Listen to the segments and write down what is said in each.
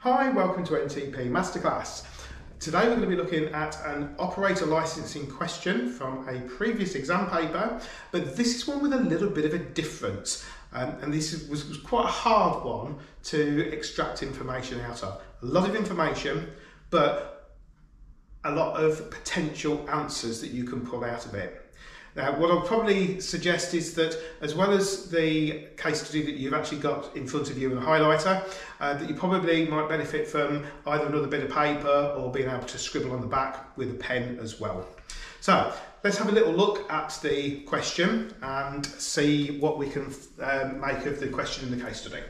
Hi, welcome to NTP Masterclass. Today we're going to be looking at an operator licensing question from a previous exam paper, but this is one with a little bit of a difference. And this was quite a hard one to extract information out of. A lot of information, but a lot of potential answers that you can pull out of it. Now, what I'll probably suggest is that as well as the case study that you've actually got in front of you in a highlighter, that you probably might benefit from either another bit of paper or being able to scribble on the back with a pen as well. So let's have a little look at the question and see what we can make of the question in the case study.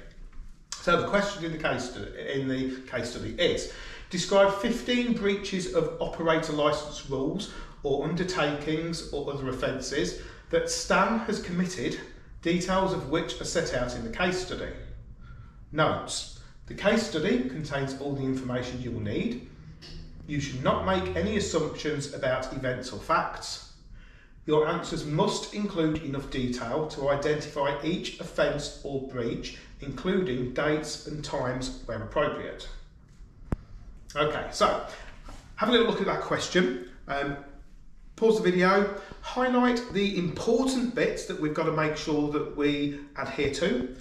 So the question in the case study is, describe 15 breaches of operator license rules or undertakings or other offences that Stan has committed, details of which are set out in the case study. Notes: the case study contains all the information you will need. You should not make any assumptions about events or facts. Your answers must include enough detail to identify each offence or breach, including dates and times where appropriate. Okay, so have a little look at that question. Pause the video, highlight the important bits that we've got to make sure that we adhere to,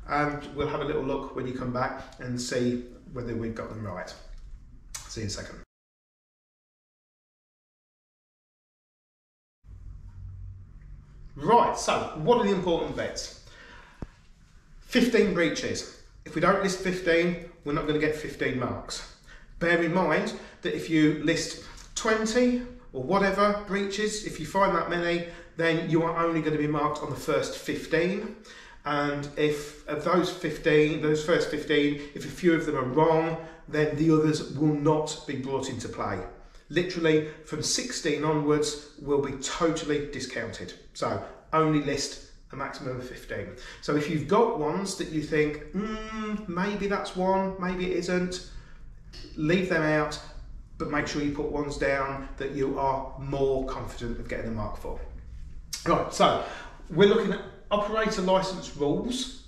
and we'll have a little look when you come back and see whether we've got them right. See you in a second. Right, so what are the important bits? 15 breaches. If we don't list 15, we're not going to get 15 marks. Bear in mind that if you list 20 or whatever breaches, if you find that many, then you are only going to be marked on the first 15. And if of those first 15, if a few of them are wrong, then the others will not be brought into play. Literally from 16 onwards will be totally discounted. So only list a maximum of 15. So if you've got ones that you think, maybe that's one, maybe it isn't, leave them out, but make sure you put ones down that you are more confident of getting a mark for. Right, so we're looking at operator license rules,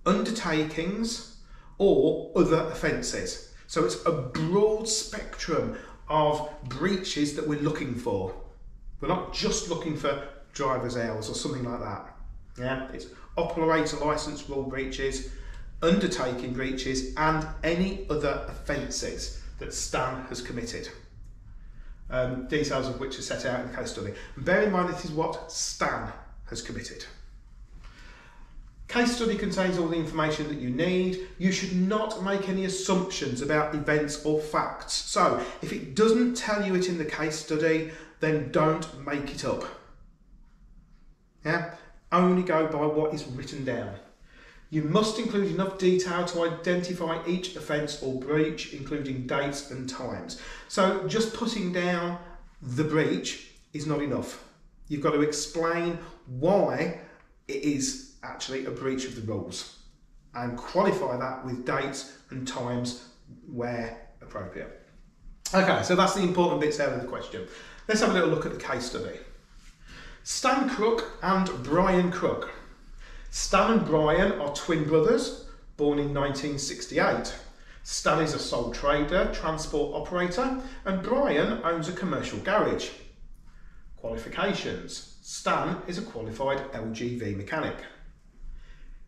undertakings, or other offences. So it's a broad spectrum of breaches that we're looking for. We're not just looking for driver's hours or something like that. Yeah, it's operator license rule breaches, undertaking breaches, and any other offences that Stan has committed. Details of which are set out in the case study. And bear in mind, this is what Stan has committed. Case study contains all the information that you need. You should not make any assumptions about events or facts. So if it doesn't tell you it in the case study, then don't make it up. Yeah? Only go by what is written down. You must include enough detail to identify each offence or breach, including dates and times. So just putting down the breach is not enough. You've got to explain why it is actually a breach of the rules and qualify that with dates and times where appropriate. Okay, so that's the important bits out of the question. Let's have a little look at the case study. Stan Crook and Brian Crook. Stan and Brian are twin brothers, born in 1968. Stan is a sole trader, transport operator, and Brian owns a commercial garage. Qualifications. Stan is a qualified LGV mechanic.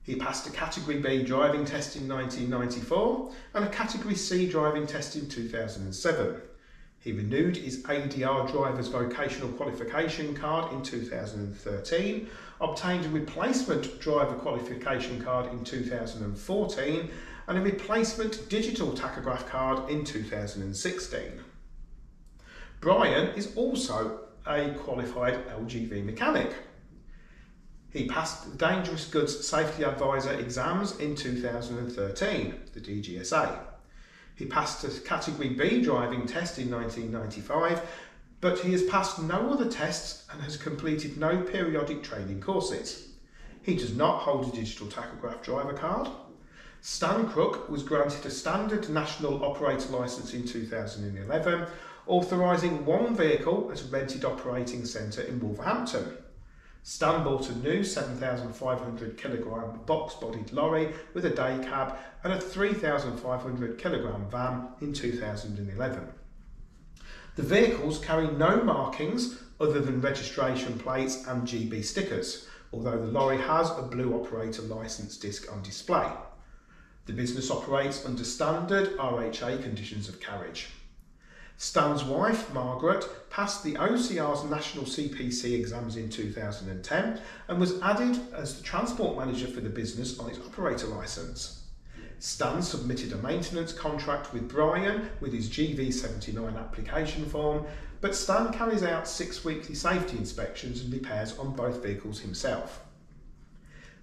He passed a Category B driving test in 1994 and a Category C driving test in 2007. He renewed his ADR driver's vocational qualification card in 2013, obtained a replacement driver qualification card in 2014, and a replacement digital tachograph card in 2016. Brian is also a qualified LGV mechanic. He passed the Dangerous Goods Safety Advisor exams in 2013, the DGSA. He passed a Category B driving test in 1995, but he has passed no other tests and has completed no periodic training courses. He does not hold a digital tachograph driver card. Stan Crook was granted a standard national operator licence in 2011, authorising one vehicle at a rented operating centre in Wolverhampton. Stan bought a new 7,500 kilogram box-bodied lorry with a day cab and a 3,500 kilogram van in 2011. The vehicles carry no markings other than registration plates and GB stickers, although the lorry has a blue operator licence disc on display. The business operates under standard RHA conditions of carriage. Stan's wife, Margaret, passed the OCR's national CPC exams in 2010 and was added as the transport manager for the business on its operator licence. Stan submitted a maintenance contract with Brian with his GV79 application form, but Stan carries out 6 weekly safety inspections and repairs on both vehicles himself.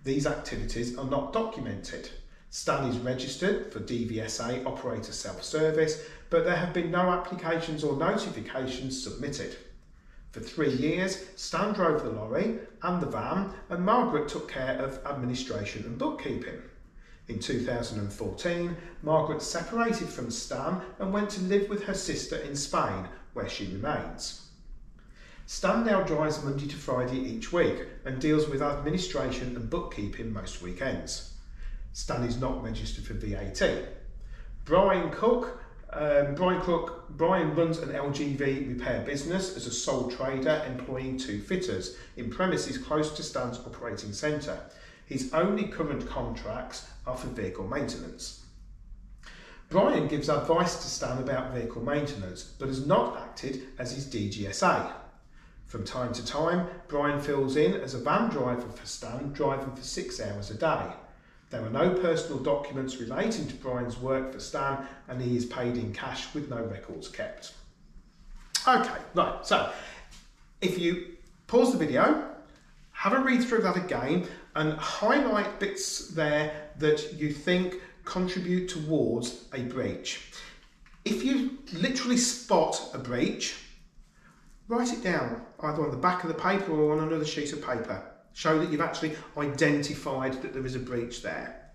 These activities are not documented. Stan is registered for DVSA operator self-service, but there have been no applications or notifications submitted. For 3 years, Stan drove the lorry and the van, and Margaret took care of administration and bookkeeping. In 2014, Margaret separated from Stan and went to live with her sister in Spain, where she remains. Stan now drives Monday to Friday each week and deals with administration and bookkeeping most weekends. Stan is not registered for VAT. Brian runs an LGV repair business as a sole trader, employing 2 fitters in premises close to Stan's operating centre. His only current contracts are for vehicle maintenance. Brian gives advice to Stan about vehicle maintenance, but has not acted as his DGSA. From time to time, Brian fills in as a van driver for Stan, driving for 6 hours a day. There are no personal documents relating to Brian's work for Stan, and he is paid in cash with no records kept. Okay, right, so if you pause the video, have a read through that again and highlight bits there that you think contribute towards a breach. If you literally spot a breach, write it down either on the back of the paper or on another sheet of paper. Show that you've actually identified that there is a breach there.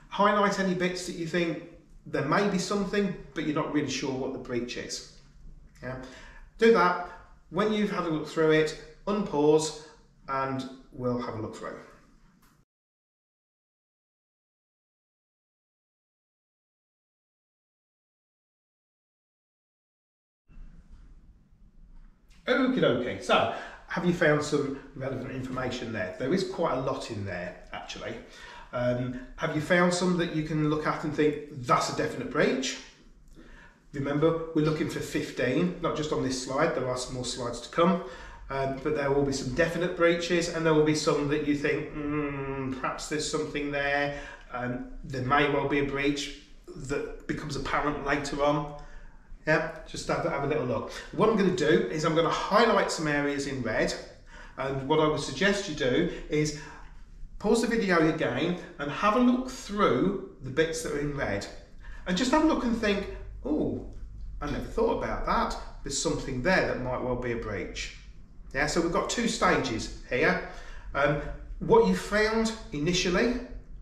Highlight any bits that you think there may be something, but you're not really sure what the breach is. Yeah? Do that. When you've had a look through it, unpause and we'll have a look through. Okie dokie. So, have you found some relevant information there? There is quite a lot in there, actually. Have you found some that you can look at and think, that's a definite breach? Remember, we're looking for 15, not just on this slide, there are some more slides to come, but there will be some definite breaches and there will be some that you think, perhaps there's something there, there may well be a breach that becomes apparent later on. Yeah, just have a little look. What I'm going to do is I'm going to highlight some areas in red, and what I would suggest you do is pause the video again and have a look through the bits that are in red, and just have a look and think, oh, I never thought about that. There's something there that might well be a breach. Yeah, so we've got 2 stages here. What you found initially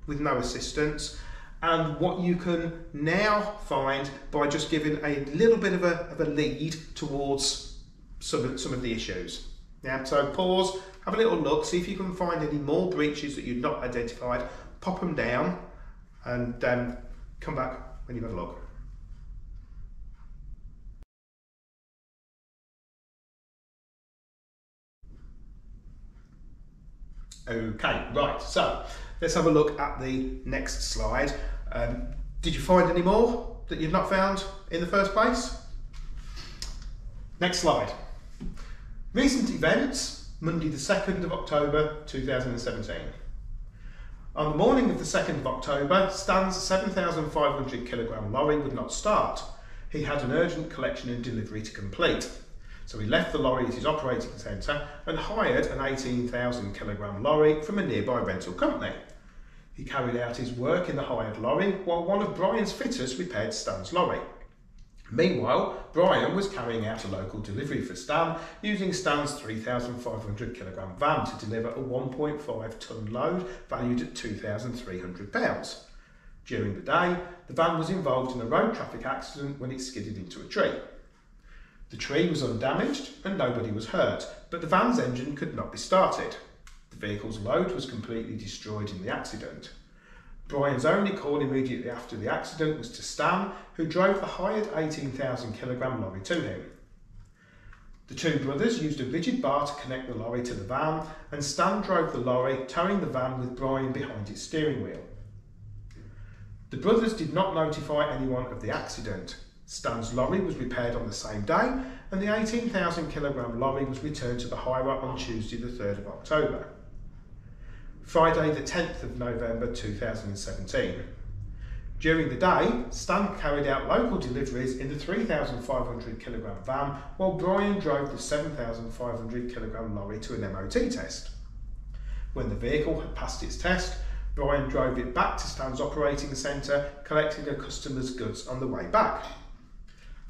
with no assistance, and what you can now find by just giving a little bit of a lead towards some of the issues. Yeah, so pause, have a little look, see if you can find any more breaches that you've not identified, pop them down and come back when you've had a look. Okay, right, so let's have a look at the next slide. Did you find any more that you've not found in the first place? Next slide. Recent events, Monday the 2nd of October 2017. On the morning of the 2nd of October, Stan's 7,500 kilogram lorry would not start. He had an urgent collection and delivery to complete. So he left the lorry at his operating centre and hired an 18,000 kilogram lorry from a nearby rental company. He carried out his work in the hired lorry while one of Brian's fitters repaired Stan's lorry. Meanwhile, Brian was carrying out a local delivery for Stan using Stan's 3,500 kilogram van to deliver a 1.5 tonne load valued at £2,300. During the day, the van was involved in a road traffic accident when it skidded into a tree. The tree was undamaged and nobody was hurt, but the van's engine could not be started. The vehicle's load was completely destroyed in the accident. Brian's only call immediately after the accident was to Stan, who drove the hired 18,000 kilogram lorry to him. The two brothers used a rigid bar to connect the lorry to the van, and Stan drove the lorry, towing the van with Brian behind its steering wheel. The brothers did not notify anyone of the accident. Stan's lorry was repaired on the same day, and the 18,000 kilogram lorry was returned to the hire on Tuesday the 3rd of October. Friday the 10th of November 2017. During the day, Stan carried out local deliveries in the 3,500 kilogram van, while Brian drove the 7,500 kilogram lorry to an MOT test. When the vehicle had passed its test, Brian drove it back to Stan's operating centre, collecting a customer's goods on the way back.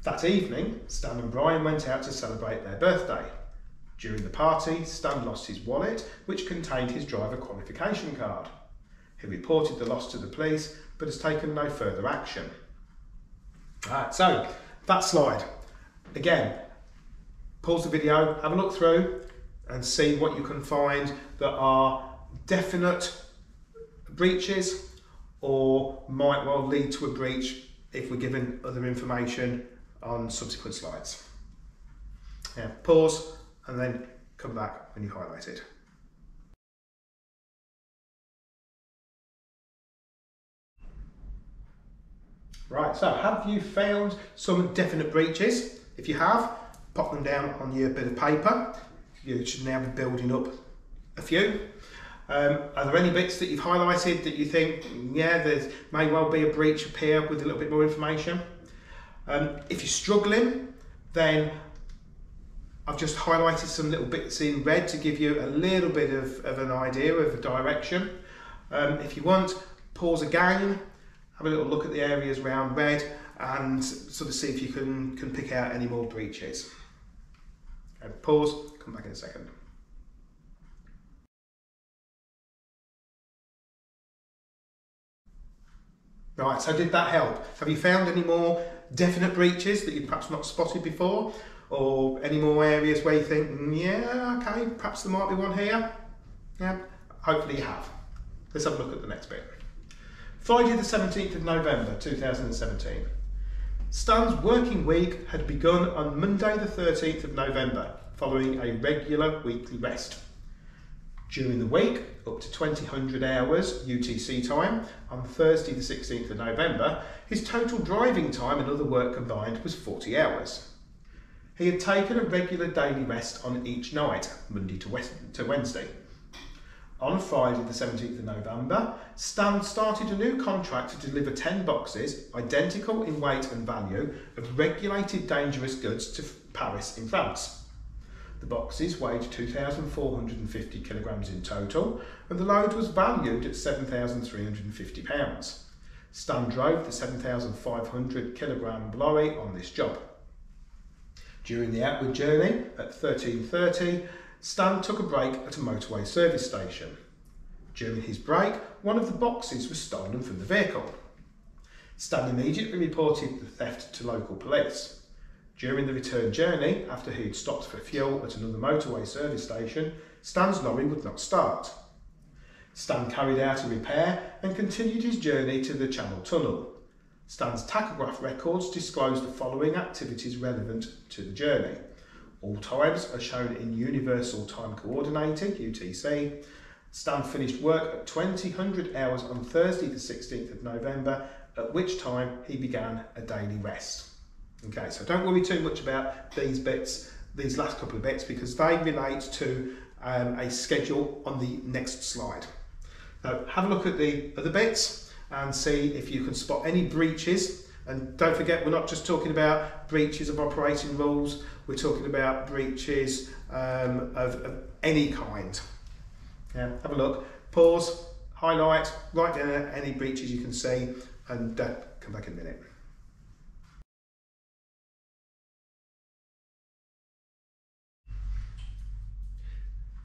That evening, Stan and Brian went out to celebrate their birthday. During the party, Stan lost his wallet, which contained his driver qualification card. He reported the loss to the police, but has taken no further action. Alright, so that slide. Again, pause the video, have a look through and see what you can find that are definite breaches or might well lead to a breach if we're given other information on subsequent slides. Yeah, pause and then come back when you highlight it. Right, so have you found some definite breaches? If you have, pop them down on your bit of paper. You should now be building up a few. Are there any bits that you've highlighted that you think, yeah, there may well be a breach up here with a little bit more information? If you're struggling, then I've just highlighted some little bits in red to give you a little bit of an idea of a direction. If you want, pause again, have a little look at the areas around red and sort of see if you can pick out any more breaches. Okay, pause, come back in a second. Right, so did that help? Have you found any more definite breaches that you've perhaps not spotted before? Or any more areas where you think, yeah, okay, perhaps there might be one here? Yeah, hopefully you have. Let's have a look at the next bit. Friday the 17th of November 2017. Stan's working week had begun on Monday the 13th of November, following a regular weekly rest. During the week, up to 2000 hours UTC time, on Thursday the 16th of November, his total driving time and other work combined was 40 hours. He had taken a regular daily rest on each night, Monday to Wednesday. On Friday the 17th of November, Stan started a new contract to deliver 10 boxes, identical in weight and value, of regulated dangerous goods to Paris in France. The boxes weighed 2,450 kilograms in total, and the load was valued at £7,350. Stan drove the 7,500 kilogram lorry on this job. During the outward journey at 13:30, Stan took a break at a motorway service station. During his break, one of the boxes was stolen from the vehicle. Stan immediately reported the theft to local police. During the return journey, after he had stopped for fuel at another motorway service station, Stan's lorry would not start. Stan carried out a repair and continued his journey to the Channel Tunnel. Stan's tachograph records disclose the following activities relevant to the journey. All times are shown in Universal Time Coordinated, UTC. Stan finished work at 2000 hours on Thursday the 16th of November, at which time he began a daily rest. Okay, so don't worry too much about these bits, these last couple of bits, because they relate to a schedule on the next slide. Now, have a look at the other bits and see if you can spot any breaches. And don't forget, we're not just talking about breaches of operating rules, we're talking about breaches of any kind. Yeah, have a look, pause, highlight, write down any breaches you can see, and come back in a minute.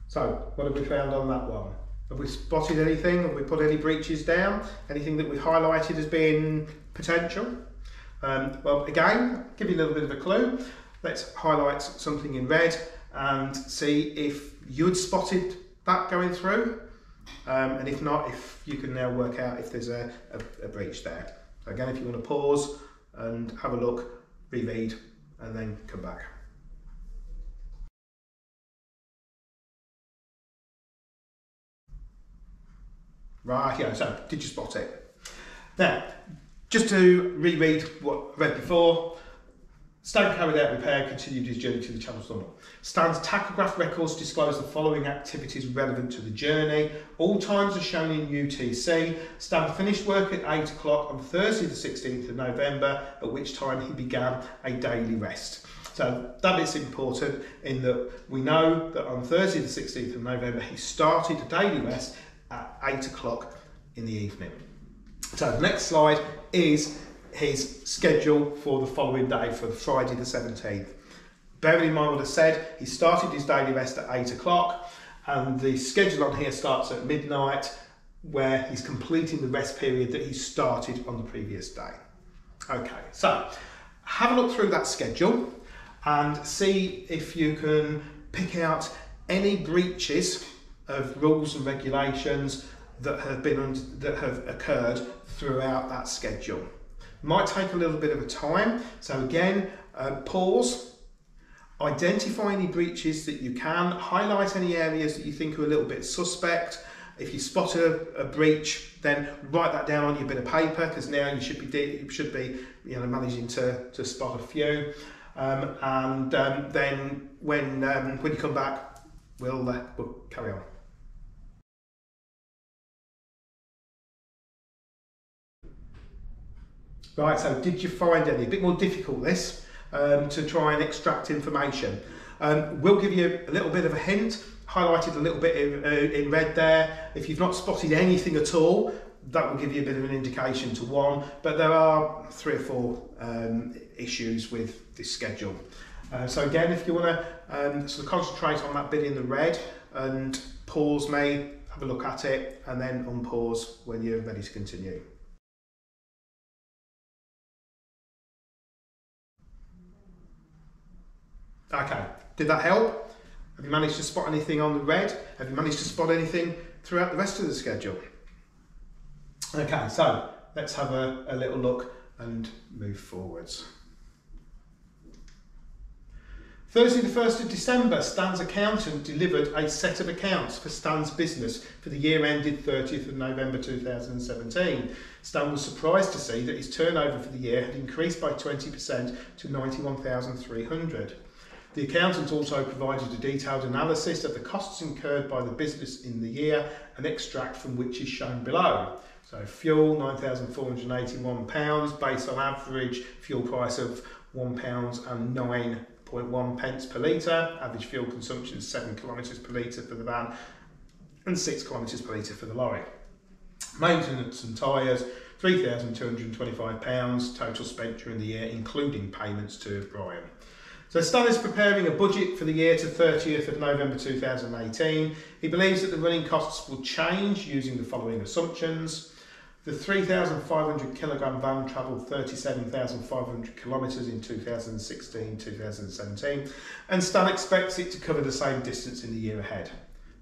So, what have we found on that one? Have we spotted anything? Have we put any breaches down? Anything that we've highlighted as being potential? Well, again, give you a little bit of a clue. Let's highlight something in red and see if you had spotted that going through? And if not, if you can now work out if there's a breach there. So again, if you want to pause and have a look, reread, and then come back. Right, yeah, so did you spot it? Now, just to reread what I read before, Stan carried out repair, continued his journey to the Channel Tunnel. Stan's tachograph records disclose the following activities relevant to the journey. All times are shown in UTC. Stan finished work at 8 o'clock on Thursday the 16th of November, at which time he began a daily rest. So that bit's important in that we know that on Thursday the 16th of November he started a daily rest at 8 o'clock in the evening. So the next slide is his schedule for the following day, for Friday the 17th. Bearing in mind what I said, he started his daily rest at 8 o'clock, and the schedule on here starts at midnight, where he's completing the rest period that he started on the previous day. Okay, so have a look through that schedule and see if you can pick out any breaches of rules and regulations that have occurred throughout that schedule. Might take a little bit of a time, so again, pause, identify any breaches that you can, highlight any areas that you think are a little bit suspect. If you spot a breach, then write that down on your bit of paper, because now you should be managing to spot a few. Then when you come back, we'll carry on. Right, so did you find any? A bit more difficult this, to try and extract information. We'll give you a little bit of a hint, highlighted a little bit in red there. If you've not spotted anything at all, that will give you a bit of an indication to one, but there are 3 or 4 issues with this schedule. So again, if you want to sort of concentrate on that bit in the red and pause me, have a look at it, and then unpause when you're ready to continue. Okay, did that help? Have you managed to spot anything on the red? Have you managed to spot anything throughout the rest of the schedule? Okay, so let's have a little look and move forwards. Thursday the 1st of December, Stan's accountant delivered a set of accounts for Stan's business for the year ended 30th of November 2017. Stan was surprised to see that his turnover for the year had increased by 20% to 91,300. The accountant also provided a detailed analysis of the costs incurred by the business in the year, an extract from which is shown below. So fuel, £9,481, based on average fuel price of £1.09.1 per litre, average fuel consumption 7 kilometres per litre for the van and 6 kilometres per litre for the lorry. Maintenance and tyres, £3,225, total spent during the year, including payments to Brian. So Stan is preparing a budget for the year to 30th of November 2018. He believes that the running costs will change using the following assumptions. The 3,500 kilogram van travelled 37,500 kilometres in 2016-2017, and Stan expects it to cover the same distance in the year ahead.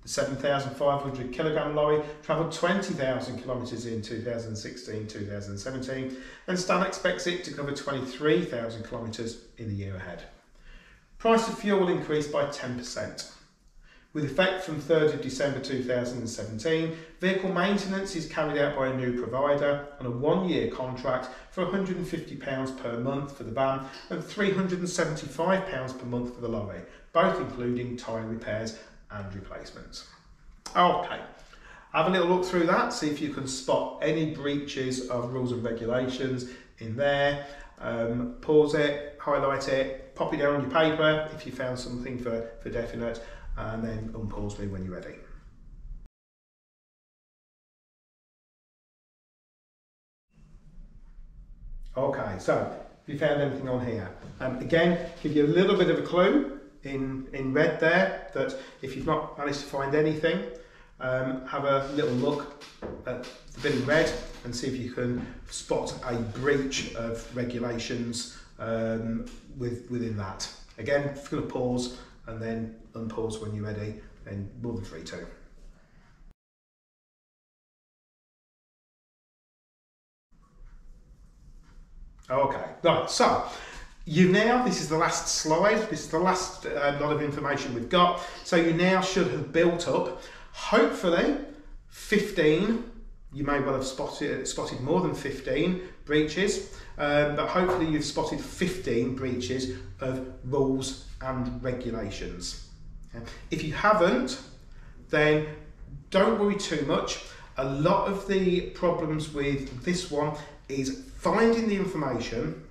The 7,500 kilogram lorry travelled 20,000 kilometres in 2016-2017, and Stan expects it to cover 23,000 kilometres in the year ahead. Price of fuel increased by 10%. With effect from 3rd of December 2017, vehicle maintenance is carried out by a new provider on a 1-year contract for £150 per month for the van and £375 per month for the lorry, both including tyre repairs and replacements. Okay, have a little look through that, see if you can spot any breaches of rules and regulations in there. Pause it, highlight it, pop it down on your paper if you found something for definite, and then unpause me when you're ready. Okay, so have you found anything on here? Again, give you a little bit of a clue in red there, that if you've not managed to find anything, have a little look at the bit in red and see if you can spot a breach of regulations within that. Again, if you're going to pause and then unpause when you're ready, then more than free to. Okay, right, so this is the last slide, this is the last lot of information we've got. So you now should have built up, hopefully, 15, you may well have spotted more than 15 breaches, but hopefully you've spotted 15 breaches of rules and regulations. If you haven't, then don't worry too much. A lot of the problems with this one is finding the information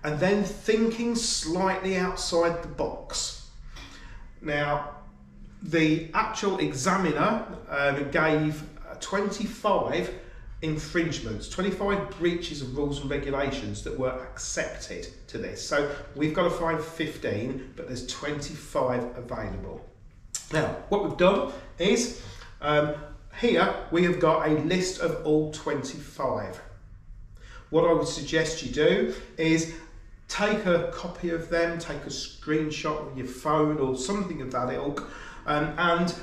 and then thinking slightly outside the box. Now, the actual examiner gave 25 infringements, 25 breaches of rules and regulations that were accepted to this. So we've got to find 15, but there's 25 available. Now, what we've done is, here we have got a list of all 25. What I would suggest you do is take a copy of them, take a screenshot with your phone or something of that ilk, and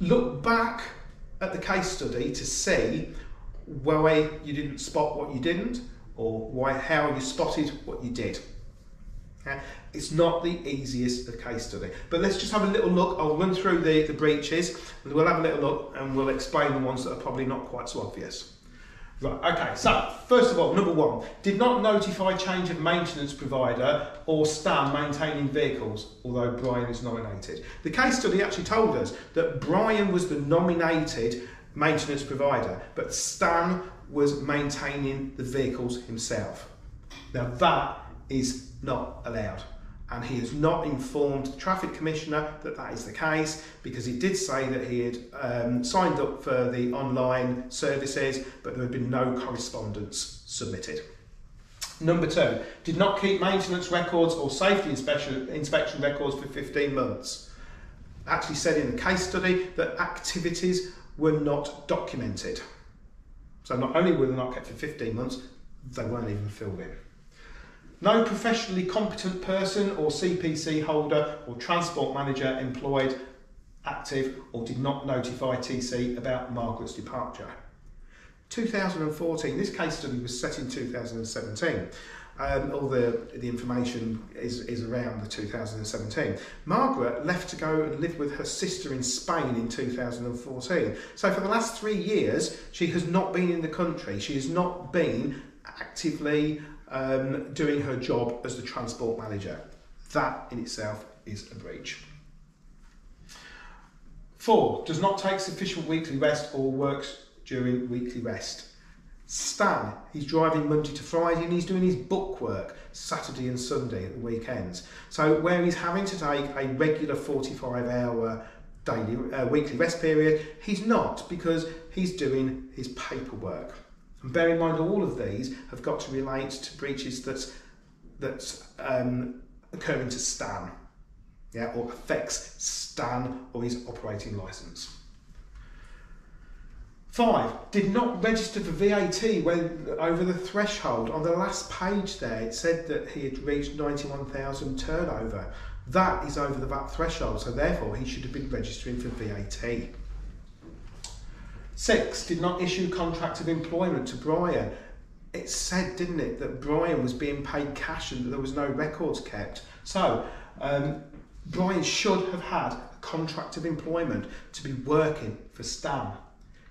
look back at the case study to see why you didn't spot what you didn't, or how you spotted what you did. It's not the easiest of case study, but let's just have a little look. I'll run through the breaches and we'll have a little look and we'll explain the ones that are probably not quite so obvious. Right, okay, so first of all, number 1, did not notify change of maintenance provider or Stan maintaining vehicles, although Brian is nominated. The case study actually told us that Brian was the nominated maintenance provider, but Stan was maintaining the vehicles himself. Now that is not allowed, and he has not informed the traffic commissioner that that is the case, because he did say that he had signed up for the online services, but there had been no correspondence submitted. Number 2, did not keep maintenance records or safety inspection records for 15 months. Actually said in the case study that activities were not documented. So not only were they not kept for 15 months, they weren't even filled in. No professionally competent person or CPC holder or transport manager employed, active, or did not notify TC about Margaret's departure. 2014, this case study was set in 2017. All the information is around the 2017. Margaret left to go and live with her sister in Spain in 2014. So for the last 3 years, she has not been in the country. She has not been actively doing her job as the transport manager. That in itself is a breach. 4, does not take sufficient weekly rest or works during weekly rest. Stan, he's driving Monday to Friday and he's doing his book work Saturday and Sunday at the weekends. So where he's having to take a regular 45-hour daily weekly rest period, he's not, because he's doing his paperwork. And bear in mind, all of these have got to relate to breaches that's occurring to Stan, yeah, or affects Stan or his operating licence. 5, did not register for VAT when over the threshold. On the last page there, it said that he had reached 91,000 turnover. That is over the VAT threshold, so therefore he should have been registering for VAT. 6, did not issue contract of employment to Brian. It said, didn't it, that Brian was being paid cash and that there was no records kept. So Brian should have had a contract of employment to be working for Stan.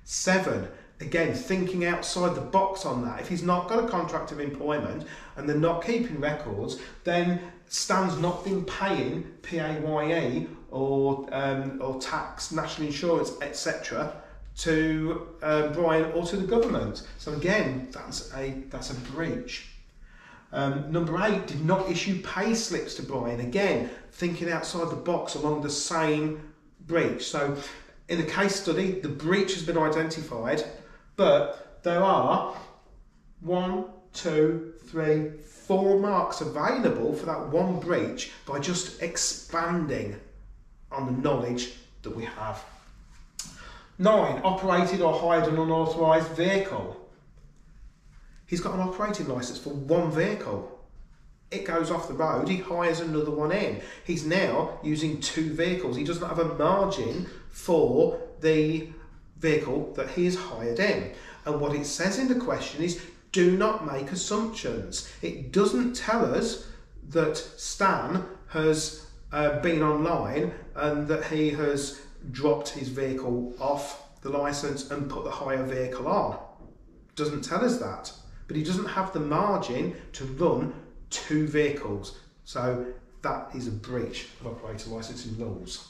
7, again, thinking outside the box on that. If he's not got a contract of employment and they're not keeping records, then Stan's not been paying PAYE or tax, national insurance, etc. to Brian or to the government. So again, that's a breach. Number 8, did not issue pay slips to Brian. Again, thinking outside the box along the same breach. So in the case study, the breach has been identified, but there are 1, 2, 3, 4 marks available for that one breach by just expanding on the knowledge that we have. 9, operated or hired an unauthorised vehicle. He's got an operating licence for one vehicle. It goes off the road, he hires another one in. He's now using 2 vehicles. He doesn't have a margin for the vehicle that he has hired in. And what it says in the question is, Do not make assumptions. It doesn't tell us that Stan has been online and that he has dropped his vehicle off the licence and put the hire vehicle on. Doesn't tell us that. But he doesn't have the margin to run 2 vehicles. So that is a breach of operator licensing laws.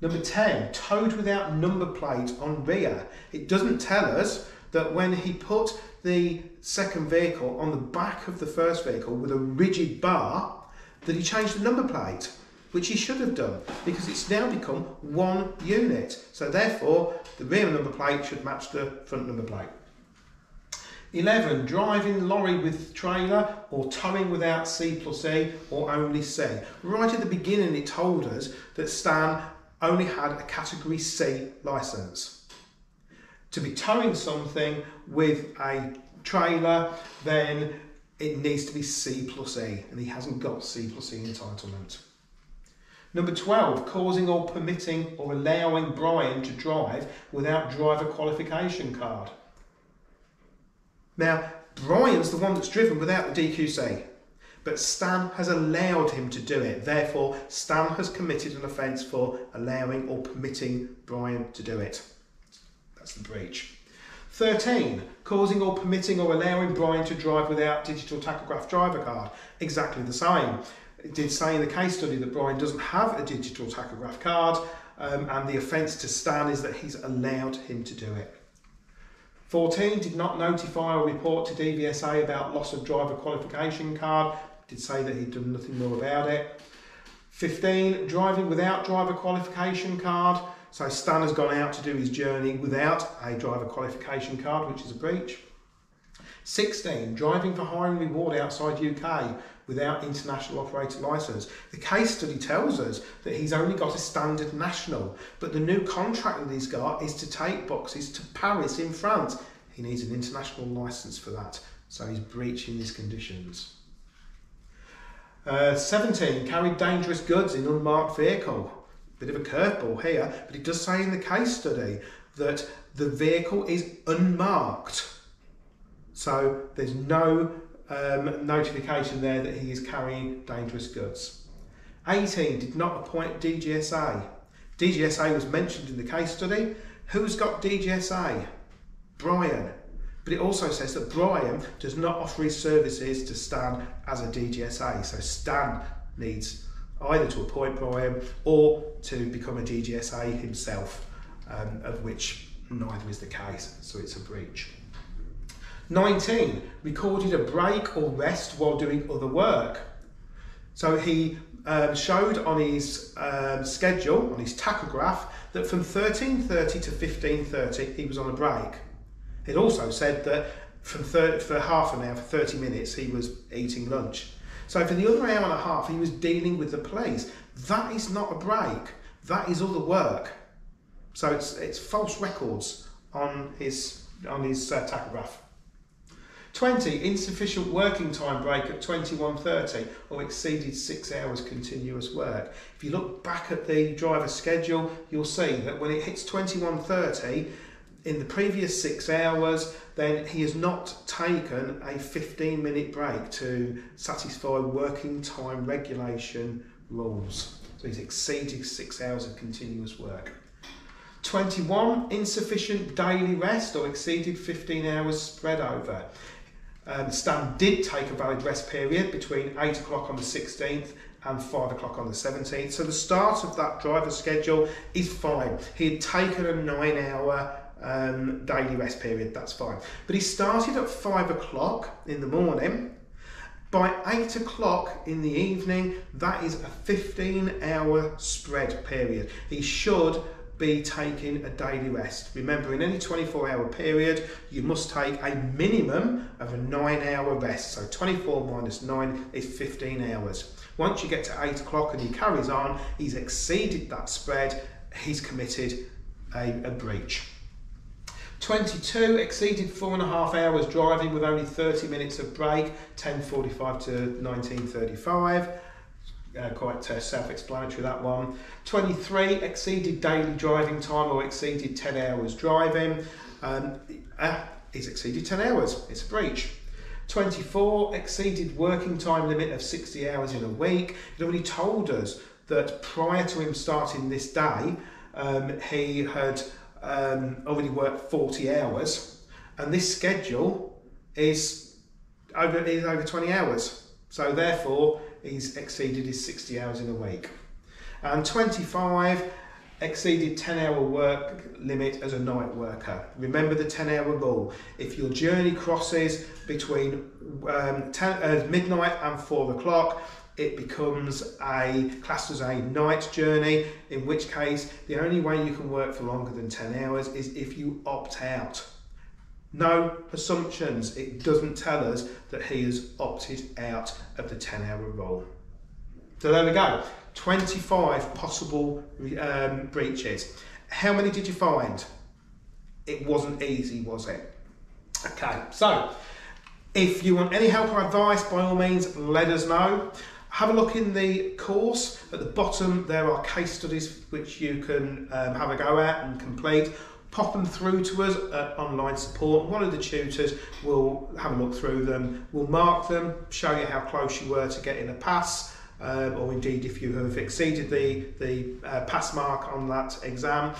Number 10, towed without number plate on rear. It doesn't tell us that when he put the second vehicle on the back of the first vehicle with a rigid bar, that he changed the number plate, which he should have done, because it's now become one unit. So therefore, the rear number plate should match the front number plate. 11, driving lorry with trailer or towing without C+E or only C. Right at the beginning it told us that Stan only had a category C licence. To be towing something with a trailer, then it needs to be C+E, and he hasn't got C+E entitlement. Number 12, causing or permitting or allowing Brian to drive without driver qualification card. Now, Brian's the one that's driven without the DQC, but Stan has allowed him to do it. Therefore, Stan has committed an offence for allowing or permitting Brian to do it. That's the breach. 13, causing or permitting or allowing Brian to drive without digital tachograph driver card. Exactly the same. It did say in the case study that Brian doesn't have a digital tachograph card, and the offence to Stan is that he's allowed him to do it. 14, did not notify or report to DVSA about loss of driver qualification card. Did say that he'd done nothing more about it. 15, driving without driver qualification card. So Stan has gone out to do his journey without a driver qualification card, which is a breach. 16, driving for hire and reward outside UK without international operator licence. The case study tells us that he's only got a standard national, but the new contract that he's got is to take boxes to Paris in France. He needs an international licence for that, so he's breaching these conditions. 17, carried dangerous goods in unmarked vehicle. Bit of a curveball here, but it does say in the case study that the vehicle is unmarked. So there's no notification there that he is carrying dangerous goods. 18, did not appoint DGSA. DGSA was mentioned in the case study. Who's got DGSA? Brian. But it also says that Brian does not offer his services to Stan as a DGSA. So Stan needs either to appoint Brian or to become a DGSA himself, of which neither is the case, so it's a breach. 19, recorded a break or rest while doing other work. So he showed on his schedule, on his tachograph, that from 13:30 to 15:30 he was on a break. It also said that for half an hour, for 30 minutes, he was eating lunch. So for the other hour and a half, he was dealing with the police. That is not a break. That is other work. So it's false records on his tachograph. 20, insufficient working time break at 21:30 or exceeded 6 hours continuous work. If you look back at the driver's schedule, you'll see that when it hits 21:30, in the previous 6 hours, then he has not taken a 15-minute break to satisfy working time regulation rules. So he's exceeded 6 hours of continuous work. 21, insufficient daily rest or exceeded 15 hours spread over. Stan did take a valid rest period between 8 o'clock on the 16th and 5 o'clock on the 17th. So the start of that driver's schedule is fine. He had taken a 9-hour daily rest period, that's fine. But he started at 5 o'clock in the morning. By 8 o'clock in the evening, that is a 15-hour spread period. He should be taking a daily rest. Remember, in any 24-hour period, you must take a minimum of a 9-hour rest. So 24 minus 9 is 15 hours. Once you get to 8 o'clock and he carries on, he's exceeded that spread, he's committed a breach. 22, exceeded 4.5 hours driving with only 30 minutes of break, 10:45 to 19:35. Quite self-explanatory, that one. 23, exceeded daily driving time or exceeded 10 hours driving. He's exceeded 10 hours, it's a breach. 24, exceeded working time limit of 60 hours in a week. He'd already told us that prior to him starting this day, he had already worked 40 hours, and this schedule is over 20 hours. So therefore, he's exceeded his 60 hours in a week. And 25, exceeded 10-hour work limit as a night worker. Remember the 10-hour rule. If your journey crosses between midnight and 4 o'clock, it becomes classed as a night journey, in which case the only way you can work for longer than 10 hours is if you opt out. No assumptions. It doesn't tell us that he has opted out of the 10-hour rule. So there we go. 25 possible breaches. How many did you find? It wasn't easy, was it? Okay, so if you want any help or advice, by all means, let us know. Have a look in the course. At the bottom, there are case studies which you can have a go at and complete. Pop them through to us at online support. One of the tutors will have a look through them. We'll mark them, show you how close you were to getting a pass, or indeed if you have exceeded the pass mark on that exam.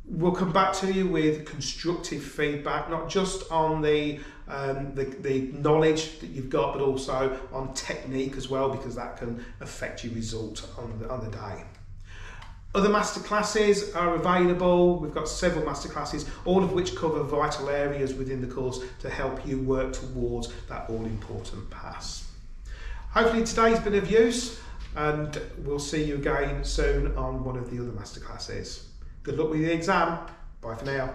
We'll come back to you with constructive feedback, not just on the knowledge that you've got, but also on technique as well, because that can affect your result on the day. Other masterclasses are available. We've got several masterclasses, all of which cover vital areas within the course to help you work towards that all-important pass. Hopefully today's been of use, and we'll see you again soon on one of the other masterclasses. Good luck with the exam. Bye for now.